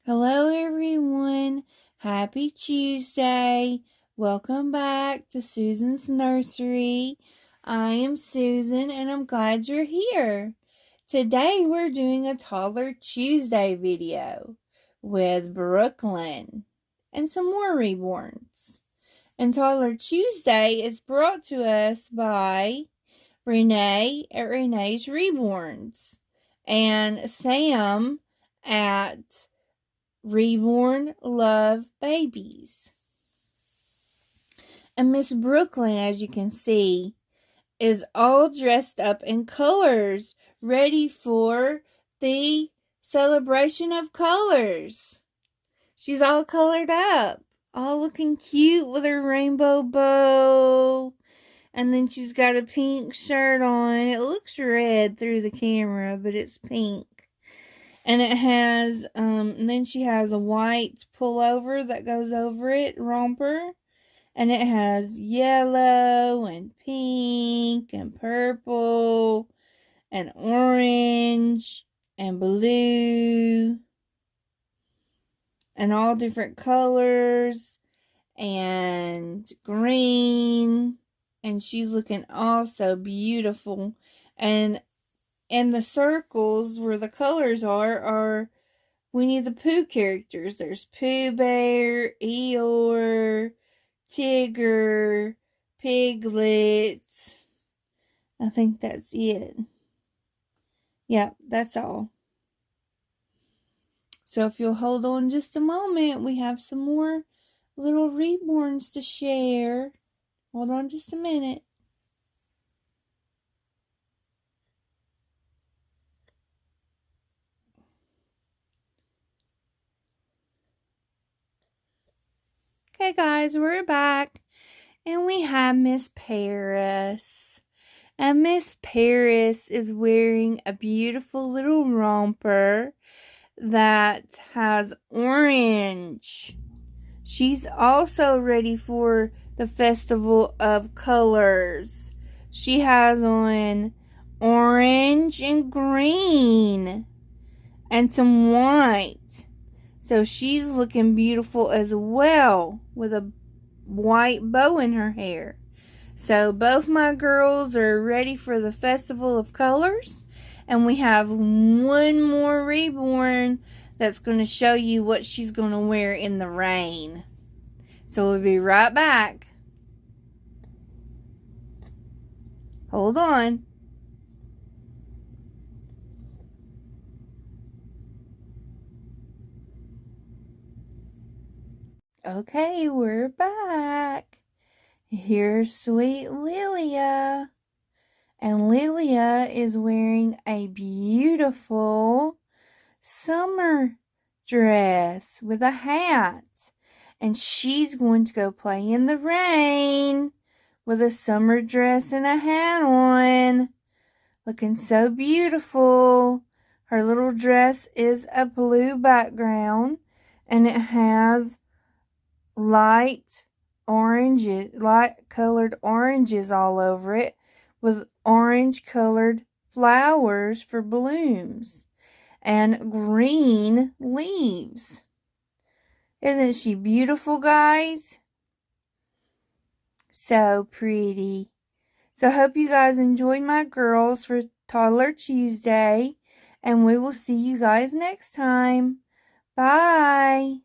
Hello everyone. Happy Tuesday. Welcome back to Susan's Nursery. I am Susan and I'm glad you're here. Today we're doing a Toddler Tuesday video with Brooklyn and some more reborns. And Toddler Tuesday is brought to us by Renee at Renee's Reborns and Sam at Reborn Love Babies. And Miss Brooklyn, as you can see, is all dressed up in colors, ready for the celebration of colors. She's all colored up, all looking cute with her rainbow bow. And then she's got a pink shirt on. It looks red through the camera, but it's pink. And it has, and then she has a white pullover that goes over it, romper. And it has yellow and pink and purple and orange and blue and all different colors and green. And she's looking all so beautiful. And the circles where the colors are Winnie the Pooh characters. There's Pooh Bear, Eeyore, Tigger, Piglet. I think that's it. Yep, that's all. So if you'll hold on just a moment, we have some more little reborns to share. Hold on just a minute. Okay, guys, we're back. And we have Miss Paris. And Miss Paris is wearing a beautiful little romper that has orange. She's also ready for the Festival of Colors. She has on orange and green and some white. So she's looking beautiful as well with a white bow in her hair. So both my girls are ready for the Festival of Colors. And we have one more reborn that's going to show you what she's going to wear in the rain. So we'll be right back. Hold on. Okay, we're back. Here's sweet Lilia. And Lilia is wearing a beautiful summer dress with a hat. And she's going to go play in the rain with a summer dress and a hat on. Looking so beautiful. Her little dress is a blue background. And it has light colored oranges all over it with orange colored flowers for blooms and green leaves. Isn't she beautiful, guys? So pretty. So I hope you guys enjoyed my girls for Toddler Tuesday, and we will see you guys next time. Bye.